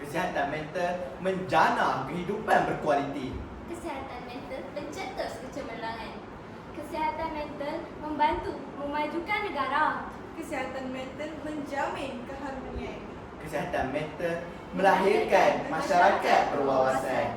Kesihatan mental menjana kehidupan berkualiti. Kesihatan mental pencetus kecemerlangan. Kesihatan mental membantu memajukan negara. Kesihatan mental menjamin keharmonian. Kesihatan mental melahirkan masyarakat berwawasan.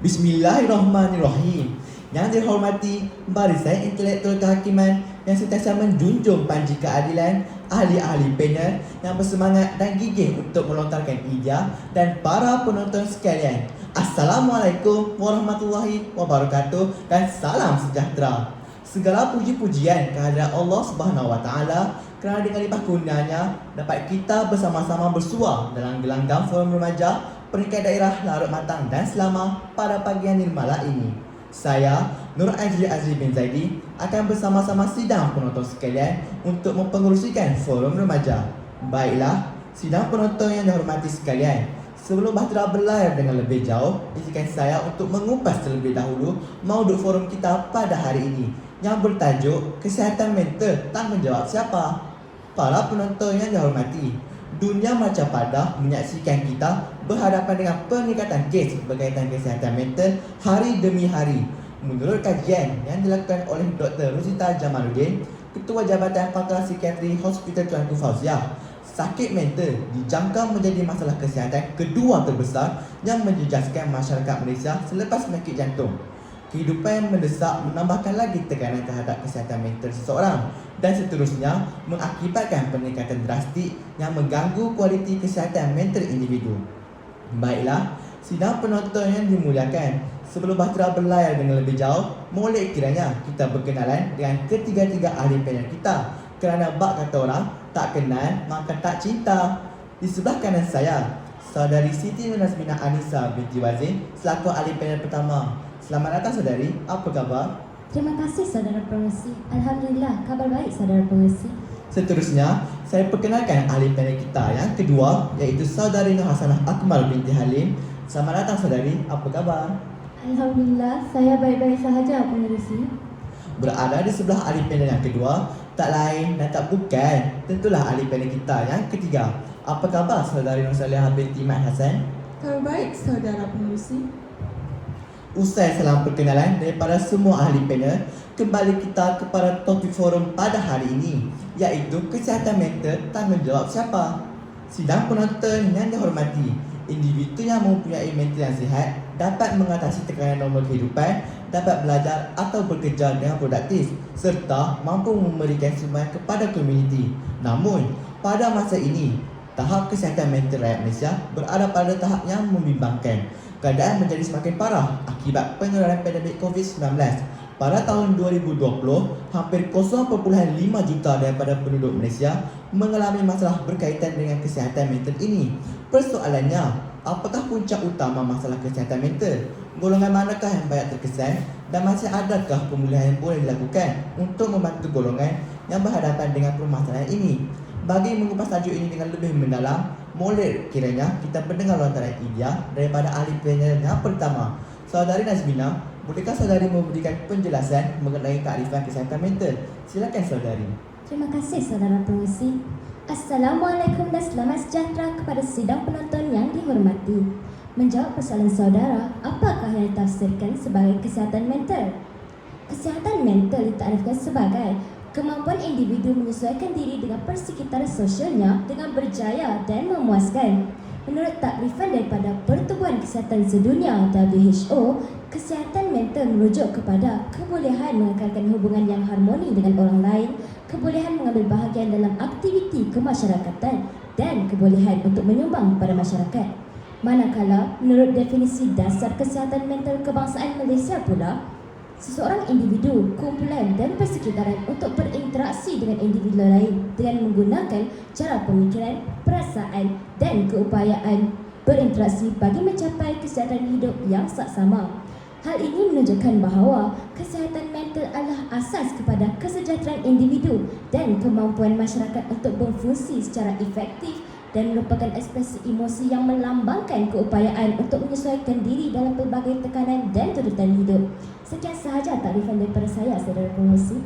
Bismillahirrahmanirrahim. Yang dihormati Barisan Intelektual Kehakiman yang sentiasa menjunjung panji keadilan, ahli-ahli panel yang bersemangat dan gigih untuk melontarkan idea, dan para penonton sekalian. Assalamualaikum warahmatullahi wabarakatuh dan salam sejahtera. Segala puji-pujian kehadirat Allah Subhanahu Wa Taala kerana dengan limpah kurnianya dapat kita bersama-sama bersua dalam gelanggang forum remaja peringkat daerah Larut Matang dan Selama pada pagi yang nirmala ini. Saya, Nur Azri bin Zaidi, akan bersama-sama sidang penonton sekalian untuk mempengerusikan forum remaja. Baiklah, sidang penonton yang dihormati sekalian, sebelum bahtera berlayar dengan lebih jauh, izinkan saya untuk mengupas terlebih dahulu mauduk forum kita pada hari ini yang bertajuk Kesihatan Mental Tanggungjawab Siapa? Para penonton yang dihormati, dunia macam pada menyaksikan kita berhadapan dengan peningkatan kes berkaitan kesihatan mental hari demi hari. Menurut kajian yang dilakukan oleh Dr. Rosita Jamaluddin, Ketua Jabatan Pakar Psikiatri Hospital Tuanku Fauziah, sakit mental dijangka menjadi masalah kesihatan kedua terbesar yang menjejaskan masyarakat Malaysia selepas penyakit jantung. Kehidupan mendesak menambahkan lagi tekanan terhadap kesihatan mental seseorang dan seterusnya mengakibatkan peningkatan drastik yang mengganggu kualiti kesihatan mental individu. Baiklah, sidang penonton yang dimuliakan, sebelum bahtera berlayar dengan lebih jauh, boleh kiranya kita berkenalan dengan ketiga-tiga ahli panel kita. Kerana bak kata orang, tak kenal maka tak cinta. Di sebelah kanan saya, Saudari Siti Nazmina Anisa binti Wazir selaku ahli panel pertama. Selamat datang saudari, apa khabar? Terima kasih saudara pengerusi. Alhamdulillah, kabar baik saudara pengerusi. Seterusnya, saya perkenalkan ahli panel kita yang kedua, iaitu Saudari Nur Hasanah Akmal binti Halim. Selamat datang saudari, apa khabar? Alhamdulillah, saya baik-baik sahaja pengerusi. Berada di sebelah ahli panel yang kedua, tak lain dan tak bukan, tentulah ahli panel kita yang ketiga. Apa khabar Saudari Nur Salihah binti Mat Hasan? Kabar baik saudara pengerusi. Usai salam perkenalan daripada semua ahli panel, kembali kita kepada topik forum pada hari ini, iaitu kesihatan mental tanggungjawab siapa? Sidang penonton yang dihormati, individu yang mempunyai mental yang sihat dapat mengatasi tekanan normal kehidupan, dapat belajar atau bekerja dengan produktif serta mampu memberikan sumbangan kepada komuniti. Namun, pada masa ini, tahap kesihatan mental rakyat Malaysia berada pada tahap yang membimbangkan. Keadaan menjadi semakin parah akibat penularan pandemik COVID-19. Pada tahun 2020, hampir 0.5 juta daripada penduduk Malaysia mengalami masalah berkaitan dengan kesihatan mental ini. Persoalannya, apakah puncak utama masalah kesihatan mental? Golongan manakah yang banyak terkesan dan masih adakah pemulihan yang boleh dilakukan untuk membantu golongan yang berhadapan dengan permasalahan ini? Bagi mengupas tajuk ini dengan lebih mendalam, boleh kiranya kita mendengar lontaran idea daripada ahli panel yang pertama. Saudari Nazmina, bolehkah saudari memberikan penjelasan mengenai kearifan kesihatan mental? Silakan saudari. Terima kasih saudara pengerusi. Assalamualaikum dan selamat sejahtera kepada sidang penonton yang dihormati. Menjawab persoalan saudara, apakah yang ditafsirkan sebagai kesihatan mental? Kesihatan mental ditarifkan sebagai kemampuan individu menyesuaikan diri dengan persekitaran sosialnya dengan berjaya dan memuaskan. Menurut takrifan daripada Pertubuhan Kesihatan Sedunia WHO, kesihatan mental merujuk kepada kebolehan mengekalkan hubungan yang harmoni dengan orang lain, kebolehan mengambil bahagian dalam aktiviti kemasyarakatan dan kebolehan untuk menyumbang kepada masyarakat. Manakala, menurut definisi dasar kesihatan mental kebangsaan Malaysia pula, seseorang individu, kumpulan dan persekitaran untuk berinteraksi dengan individu lain dengan menggunakan cara pemikiran, perasaan dan keupayaan berinteraksi bagi mencapai kesihatan hidup yang saksama. Hal ini menunjukkan bahawa kesihatan mental adalah asas kepada kesejahteraan individu dan kemampuan masyarakat untuk berfungsi secara efektif dan merupakan ekspresi emosi yang melambangkan keupayaan untuk menyesuaikan diri dalam pelbagai tekanan dan tuntutan hidup. Sekian sahaja takrifan daripada saya, saudara pengerusi.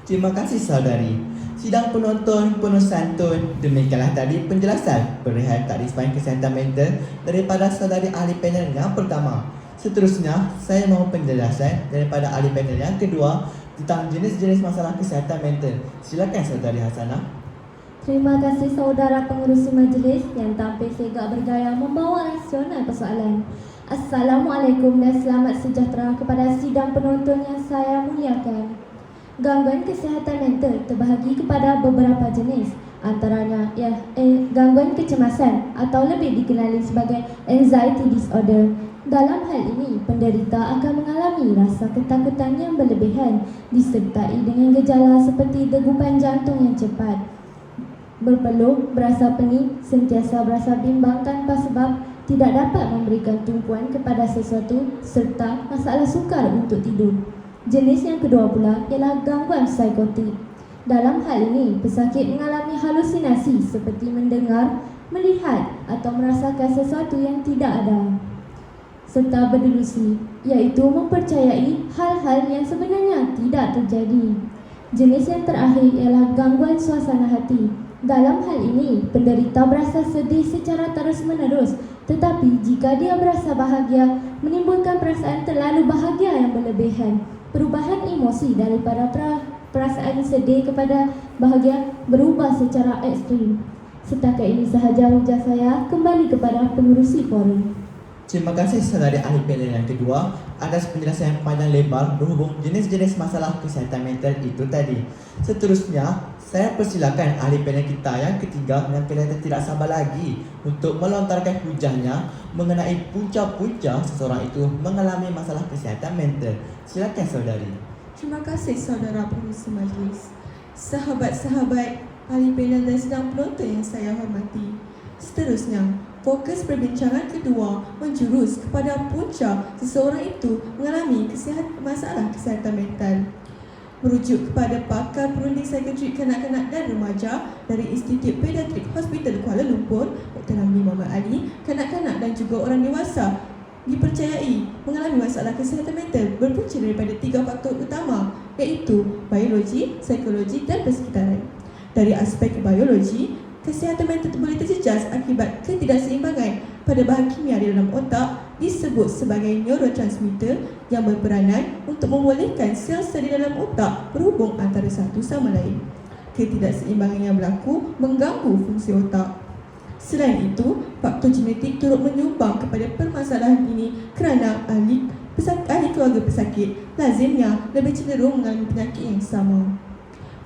Terima kasih saudari. Sidang penonton penuh santun. Demikianlah tadi penjelasan perihal kearifan kesihatan mental daripada saudari ahli panel yang pertama. Seterusnya, saya mahu penjelasan daripada ahli panel yang kedua tentang jenis-jenis masalah kesihatan mental. Silakan saudari Hasanah. Terima kasih saudara pengurusi majlis yang tampil segak bergaya membawa rasional persoalan. Assalamualaikum dan selamat sejahtera kepada sidang penonton yang saya muliakan. Gangguan kesihatan mental terbahagi kepada beberapa jenis, antaranya gangguan kecemasan atau lebih dikenali sebagai anxiety disorder. Dalam hal ini, penderita akan mengalami rasa ketakutan yang berlebihan disertai dengan gejala seperti degupan jantung yang cepat, berpeluh, berasa pening, sentiasa berasa bimbang tanpa sebab, tidak dapat memberikan tumpuan kepada sesuatu serta masalah sukar untuk tidur. Jenis yang kedua pula ialah gangguan psikotik. Dalam hal ini, pesakit mengalami halusinasi seperti mendengar, melihat atau merasakan sesuatu yang tidak ada, serta berdelusi, iaitu mempercayai hal-hal yang sebenarnya tidak terjadi. Jenis yang terakhir ialah gangguan suasana hati. Dalam hal ini, penderita berasa sedih secara terus-menerus, tetapi jika dia berasa bahagia, menimbulkan perasaan terlalu bahagia yang berlebihan. Perubahan emosi daripada perasaan sedih kepada bahagia berubah secara ekstrim. Setakat ini sahaja ujar saya. Kembali kepada pengurusi forum. Terima kasih saudari ahli panel yang kedua atas penjelasan yang panjang lebar berhubung jenis-jenis masalah kesihatan mental itu tadi. Seterusnya, saya persilakan ahli panel kita yang ketiga yang kelihatan tidak sabar lagi untuk melontarkan hujahnya mengenai punca-punca seseorang itu mengalami masalah kesihatan mental. Silakan saudari. Terima kasih saudara pengurusi majlis. Sahabat-sahabat ahli panel dan sidang penonton yang saya hormati. Seterusnya, fokus perbincangan kedua menjurus kepada punca seseorang itu mengalami masalah kesihatan mental. Merujuk kepada pakar perunding psikiatrik kanak-kanak dan remaja dari Institut Pediatrik Hospital Kuala Lumpur, Dr. Ramli Muhammad Ali, kanak-kanak dan juga orang dewasa dipercayai mengalami masalah kesihatan mental berpunca daripada 3 faktor utama, iaitu biologi, psikologi dan persekitaran. Dari aspek biologi, kesihatan mental boleh terjejas akibat ketidakseimbangan pada bahan kimia di dalam otak disebut sebagai neurotransmitter yang berperanan untuk membolehkan sel-sel di dalam otak berhubung antara satu sama lain. Ketidakseimbangan yang berlaku mengganggu fungsi otak. Selain itu, faktor genetik turut menyumbang kepada permasalahan ini kerana ahli keluarga pesakit lazimnya lebih cenderung mengalami penyakit yang sama.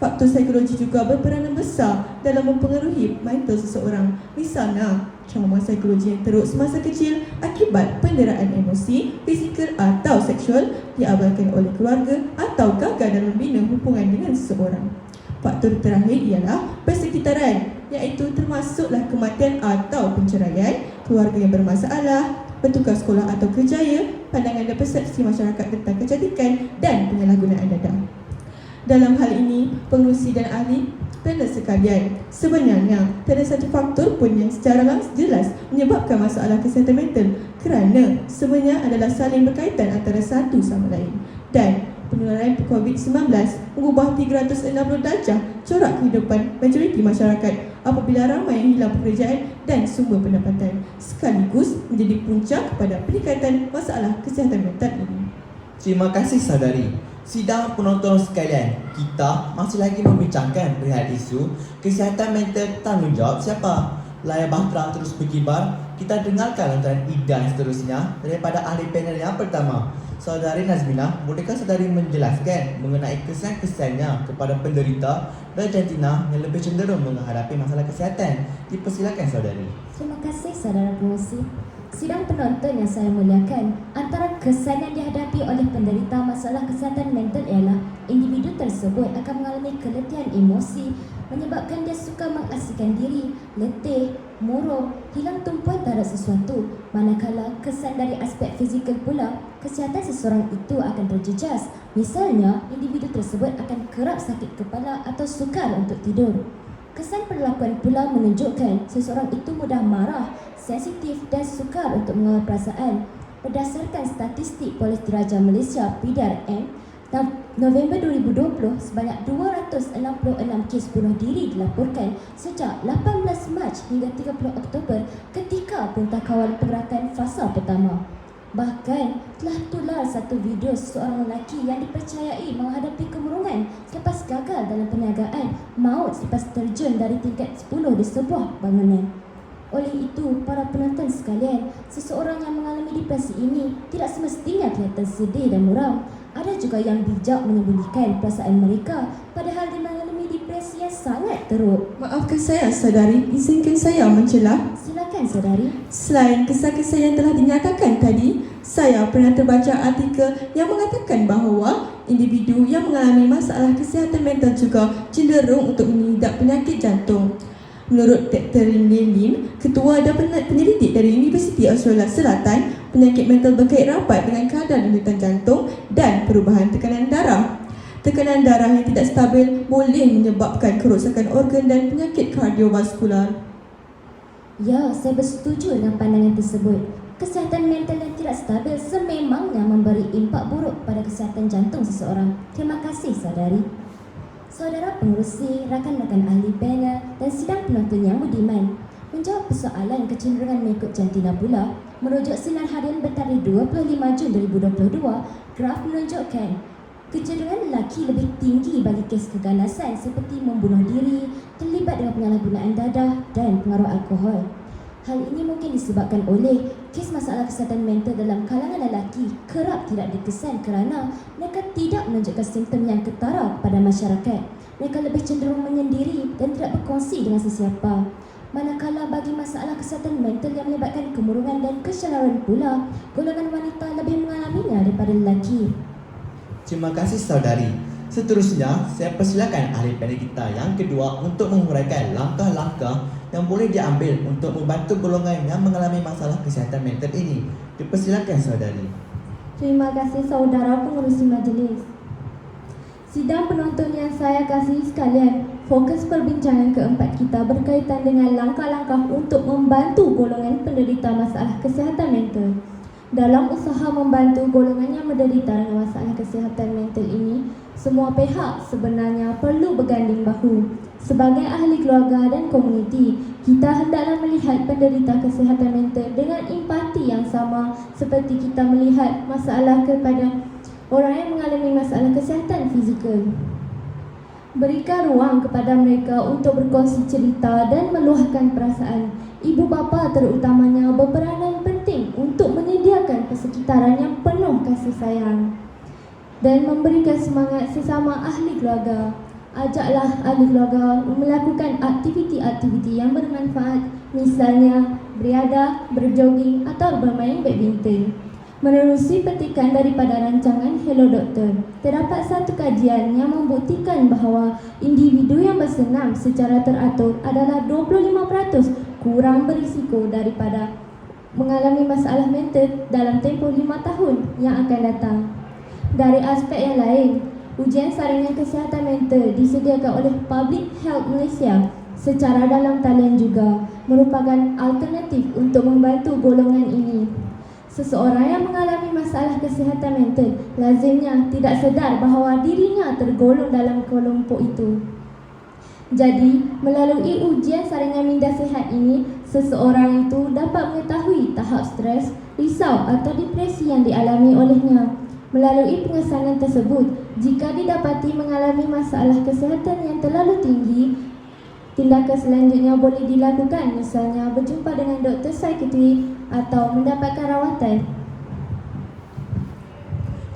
Faktor psikologi juga berperanan besar dalam mempengaruhi mental seseorang. Misalnya, trauma psikologi yang teruk semasa kecil akibat penderaan emosi, fizikal atau seksual diabaikan oleh keluarga atau gagal dalam membina hubungan dengan seseorang. Faktor terakhir ialah persekitaran, iaitu termasuklah kematian atau penceraian, keluarga yang bermasalah, bertukar sekolah atau kerjaya, pandangan dan persepsi masyarakat tentang kecantikan dan penyalahgunaan dadah. Dalam hal ini, pengurusi dan ahli panel sekalian, sebenarnya tiada satu faktor pun yang secara jelas menyebabkan masalah kesihatan mental kerana sebenarnya adalah saling berkaitan antara satu sama lain. Dan penularan COVID-19 mengubah 360 darjah corak kehidupan majoriti masyarakat apabila ramai yang hilang pekerjaan dan sumber pendapatan, sekaligus menjadi puncak kepada peningkatan masalah kesihatan mental ini. Terima kasih saudari. Sidang penonton sekalian, kita masih lagi membincangkan perihal isu kesihatan mental tanggungjawab siapa. Layar bahtera terus berkibar. Kita dengarkan lontaran idea seterusnya daripada ahli panel yang pertama. Saudari Nazmina, bolehkah saudari menjelaskan mengenai kesan-kesannya kepada penderita dan jantina yang lebih cenderung menghadapi masalah kesihatan? Dipersilakan saudari. Terima kasih saudara pengurusi. Sidang penonton yang saya muliakan, antara kesan yang dihadapi oleh penderita masalah kesihatan mental ialah individu tersebut akan mengalami keletihan emosi, menyebabkan dia suka mengasihkan diri, letih, murung, hilang tumpuan terhadap sesuatu. Manakala kesan dari aspek fizikal pula, kesihatan seseorang itu akan terjejas. Misalnya, individu tersebut akan kerap sakit kepala atau sukar untuk tidur. Kesan perlakuan pula menunjukkan seseorang itu mudah marah, sensitif dan sukar untuk mengawal perasaan. Berdasarkan statistik Polis Diraja Malaysia PDRM, November 2020, sebanyak kes bunuh diri dilaporkan sejak 18 Mac hingga 30 Oktober ketika Perintah Kawal Pergerakan fasa pertama. Bahkan telah tular satu video seseorang lelaki yang dipercayai menghadapi kemurungan selepas gagal dalam perniagaan maut selepas terjun dari tingkat 10 di sebuah bangunan. Oleh itu, para penonton sekalian, seseorang yang mengalami depresi ini tidak semestinya kelihatan sedih dan muram. Ada juga yang bijak menyembunyikan perasaan mereka padahal dia mengalami depresi yang sangat teruk. Maafkan saya, saudari. Izinkan saya mencelah. Silakan, saudari. Selain kisah-kisah yang telah dinyatakan tadi, saya pernah terbaca artikel yang mengatakan bahawa individu yang mengalami masalah kesihatan mental juga cenderung untuk mengidap penyakit jantung. Menurut Dr. Lim, Ketua dan Penyelidik dari Universiti Australia Selatan, penyakit mental berkait rapat dengan kadar denyutan jantung dan perubahan tekanan darah. Tekanan darah yang tidak stabil boleh menyebabkan kerosakan organ dan penyakit kardiovaskular. Ya, saya bersetuju dengan pandangan tersebut. Kesihatan mental yang tidak stabil sememangnya memberi impak buruk pada kesihatan jantung seseorang. Terima kasih, saudari. Saudara pengerusi, rakan-rakan ahli panel dan sidang penonton yang budiman, menjawab persoalan kecenderungan mengikut jantina pula, merujuk sinar harian bertarikh 25 Jun 2022, graf menunjukkan kecenderungan lelaki lebih tinggi bagi kes keganasan seperti membunuh diri, terlibat dengan penyalahgunaan dadah dan pengaruh alkohol. Hal ini mungkin disebabkan oleh kes masalah kesihatan mental dalam kalangan lelaki kerap tidak dikesan kerana mereka tidak menunjukkan simptom yang ketara kepada masyarakat. Mereka lebih cenderung menyendiri dan tidak berkongsi dengan sesiapa. Manakala bagi masalah kesihatan mental yang melibatkan kemurungan dan kesyararan pula, golongan wanita lebih mengalaminya daripada lelaki. Terima kasih, saudari. Seterusnya, saya persilakan ahli panel kita yang kedua untuk menguraikan langkah-langkah yang boleh diambil untuk membantu golongan yang mengalami masalah kesihatan mental ini. Dipersilakan, saudari. Terima kasih saudara pengerusi majlis. Sidang penonton yang saya kasihi sekalian, fokus perbincangan keempat kita berkaitan dengan langkah-langkah untuk membantu golongan penderita masalah kesihatan mental. Dalam usaha membantu golongan yang menderita dengan masalah kesihatan mental ini, semua pihak sebenarnya perlu berganding bahu. Sebagai ahli keluarga dan komuniti, kita hendaklah melihat penderita kesihatan mental dengan empati yang sama seperti kita melihat masalah kepada orang yang mengalami masalah kesihatan fizikal. Berikan ruang kepada mereka untuk berkongsi cerita dan meluahkan perasaan. Ibu bapa terutamanya berperanan penting untuk menyediakan persekitaran yang penuh kasih sayang dan memberikan semangat sesama ahli keluarga. Ajaklah ahli keluarga melakukan aktiviti-aktiviti yang bermanfaat, misalnya beriadah, berjoging atau bermain badminton. Menerusi petikan daripada rancangan Hello Doktor, terdapat satu kajian yang membuktikan bahawa individu yang bersenam secara teratur adalah 25% kurang berisiko daripada mengalami masalah mental dalam tempoh 5 tahun yang akan datang. Dari aspek yang lain, ujian saringan kesihatan mental disediakan oleh Public Health Malaysia secara dalam talian juga merupakan alternatif untuk membantu golongan ini. Seseorang yang mengalami masalah kesihatan mental lazimnya tidak sedar bahawa dirinya tergolong dalam kelompok itu. Jadi, melalui ujian saringan minda sihat ini, seseorang itu dapat mengetahui tahap stres, risau atau depresi yang dialami olehnya. Melalui pengesanan tersebut, jika didapati mengalami masalah kesihatan yang terlalu tinggi, tindakan selanjutnya boleh dilakukan, misalnya berjumpa dengan doktor psikiatri atau mendapatkan rawatan.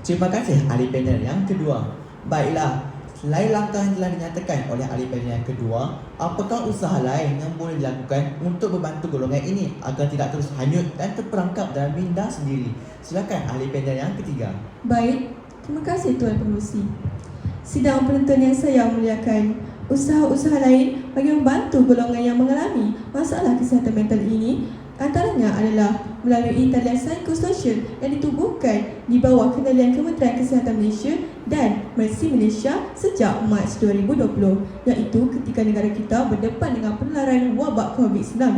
Terima kasih ahli panel yang kedua. Baiklah, selain langkah yang telah dinyatakan oleh ahli panel yang kedua, apakah usaha lain yang boleh dilakukan untuk membantu golongan ini agar tidak terus hanyut dan terperangkap dalam minda sendiri? Silakan ahli panel yang ketiga. Baik, terima kasih Tuan Pengerusi. Sidang penonton yang saya muliakan, usaha-usaha lain bagi membantu golongan yang mengalami masalah kesihatan mental ini antaranya adalah melalui talian psikososial yang ditubuhkan di bawah kendalian Kementerian Kesihatan Malaysia dan Mercy Malaysia sejak Mac 2020, iaitu ketika negara kita berdepan dengan penularan wabak COVID-19.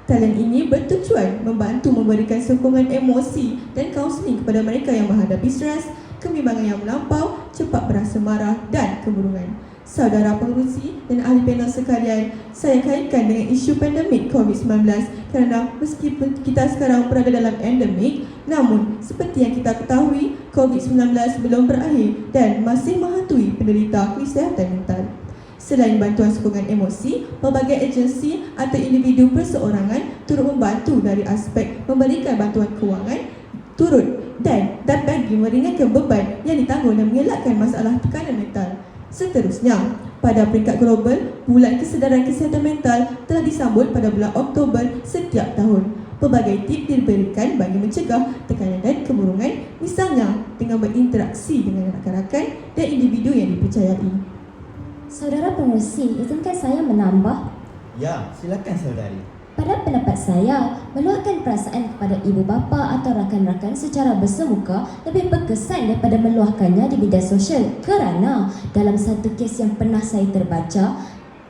Talian ini bertujuan membantu memberikan sokongan emosi dan kaunseling kepada mereka yang menghadapi stres, kebimbangan yang melampau, cepat berasa marah dan kemurungan. Saudara pengurusi dan ahli panel sekalian, saya kaitkan dengan isu pandemik COVID-19 kerana meskipun kita sekarang berada dalam endemik, namun seperti yang kita ketahui, COVID-19 belum berakhir dan masih menghantui penderita kesihatan mental. Selain bantuan sokongan emosi, pelbagai agensi atau individu perseorangan turut membantu dari aspek memberikan bantuan kewangan, turut dan bagi meringankan beban yang ditanggung dan mengelakkan masalah tekanan mental. Seterusnya, pada peringkat global, Bulan Kesedaran Kesihatan Mental telah disambut pada bulan Oktober setiap tahun. Pelbagai tip diberikan bagi mencegah tekanan dan kemurungan, misalnya dengan berinteraksi dengan rakan-rakan dan individu yang dipercayai. Saudara pengerusi, izinkan saya menambah. Ya, silakan saudari. Pada pendapat saya, meluahkan perasaan kepada ibu bapa atau rakan-rakan secara bersemuka lebih berkesan daripada meluahkannya di media sosial kerana dalam satu kes yang pernah saya terbaca,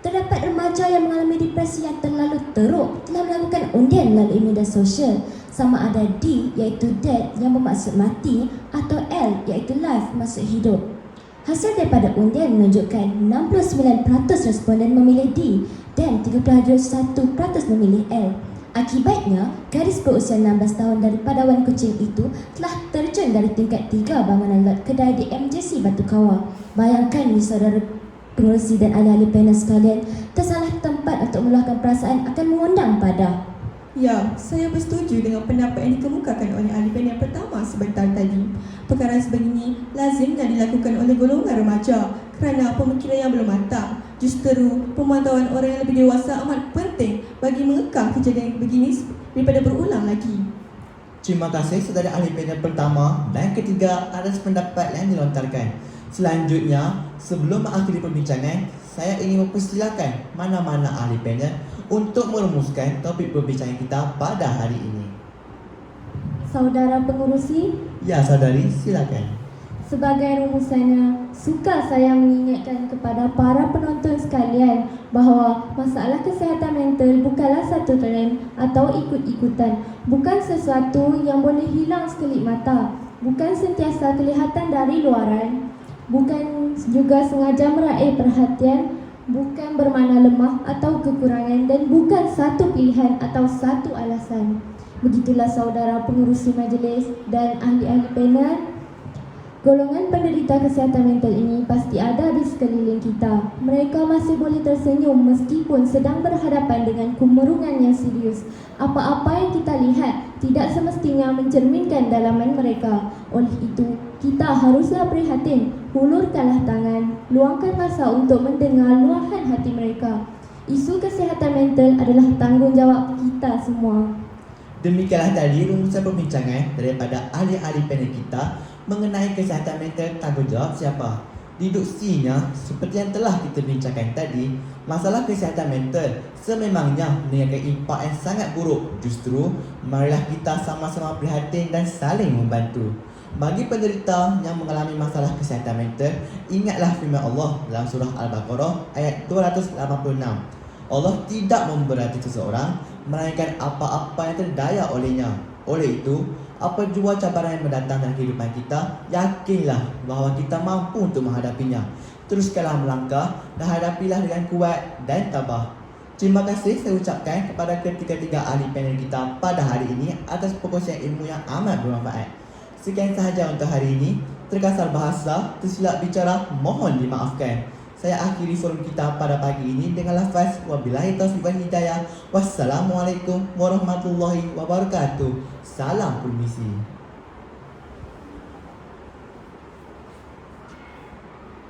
terdapat remaja yang mengalami depresi yang terlalu teruk telah melakukan undian melalui media sosial, sama ada D iaitu death yang bermaksud mati atau L iaitu life maksud hidup. Hasil daripada undian menunjukkan 69% responden memilih D dan 31% memilih L. Akibatnya, gadis berusia 16 tahun dari Padawan Kuching itu telah terjun dari tingkat 3 bangunan lot kedai di MJC Batu Kawah. Bayangkan ni saudara pengerusi dan ahli-ahli panel sekalian, tersalah tempat untuk meluahkan perasaan akan mengundang pada. Ya, saya bersetuju dengan pendapat yang dikemukakan oleh ahli panel pertama sebentar tadi. Perkara sebegini lazimnya dilakukan oleh golongan remaja kerana pemikiran yang belum matang. Justeru, pemantauan orang yang lebih dewasa amat penting bagi mengekang kejadian begini daripada berulang lagi. Terima kasih saudara ahli panel pertama dan ketiga atas pendapat yang dilontarkan. Selanjutnya, sebelum mengakhiri perbincangan, saya ingin mempersilakan mana-mana ahli panel untuk merumuskan topik perbincangan kita pada hari ini. Saudara pengurusi, Ya saudari, silakan. sebagai rumusannya, suka saya mengingatkan kepada para penonton sekalian bahawa masalah kesihatan mental bukanlah satu trend atau ikut-ikutan, bukan sesuatu yang boleh hilang sekelip mata, bukan sentiasa kelihatan dari luaran, bukan juga sengaja meraih perhatian, bukan bermakna lemah atau kekurangan dan bukan satu pilihan atau satu alasan. Begitulah saudara pengurusi majlis dan ahli-ahli panel. Golongan penderita kesihatan mental ini pasti ada di sekeliling kita. Mereka masih boleh tersenyum meskipun sedang berhadapan dengan kemurungan yang serius. Apa-apa yang kita lihat tidak semestinya mencerminkan dalaman mereka. Oleh itu, kita haruslah prihatin, hulurkanlah tangan, luangkan masa untuk mendengar luahan hati mereka. Isu kesihatan mental adalah tanggungjawab kita semua. Demikianlah tadi rumusan perbincangan daripada ahli-ahli panel kita mengenai kesihatan mental tanggungjawab siapa. Deduksinya, seperti yang telah kita bincangkan tadi, masalah kesihatan mental sememangnya meninggalkan impak yang sangat buruk. Justru, marilah kita sama-sama prihatin dan saling membantu. Bagi penderita yang mengalami masalah kesihatan mental, ingatlah firman Allah dalam surah Al-Baqarah ayat 286. Allah tidak memberati seseorang melainkan apa-apa yang terdaya olehnya. Oleh itu, apa jua cabaran yang mendatang dalam kehidupan kita, yakinlah bahawa kita mampu untuk menghadapinya. Teruskanlah melangkah dan hadapilah dengan kuat dan tabah. Terima kasih saya ucapkan kepada ketiga-tiga ahli panel kita pada hari ini atas perkongsian ilmu yang amat bermanfaat. Sekian sahaja untuk hari ini. Terkasar bahasa, tersilap bicara, mohon dimaafkan. Saya akhiri forum kita pada pagi ini dengan lafaz wabillahi taufiq wal hidayah. Wassalamualaikum warahmatullahi wabarakatuh. Salam permisi.